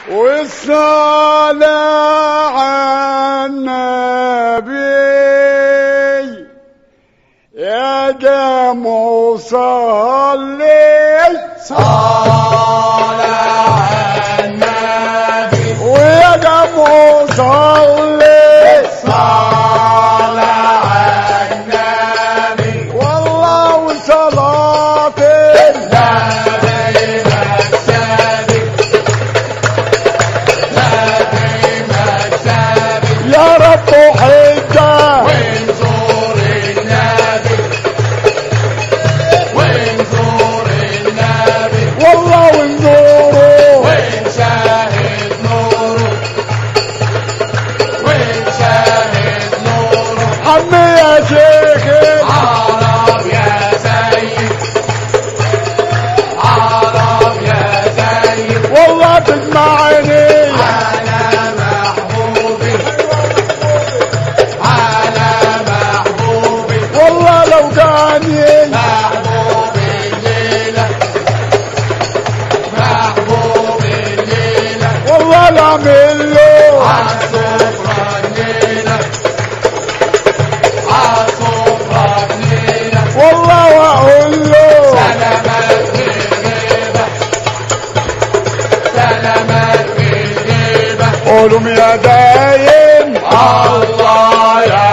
والصلاة على النبي يا دم صلي صلاة على النبي ويا دم صلي صلاة على النبي والله وصلاة لا دايمك سابق لا دايمك سابق يا رب حجة ونزور النبي ونزور النبي والله ونزوره ونشاهد نوره ونشاهد نوره عمي يا شيخ عرب يا سيد عرب يا سيد والله تجمعني على محبوبي على محبوبي والله لو كاني محبوب الليلة محبوب الليلة والله نعمل له عالصفرة الليلة عالصفرة الليلة والله واقول له سلامات في الغيبة سلامات في الغيبة قولوا يا دايم الله يا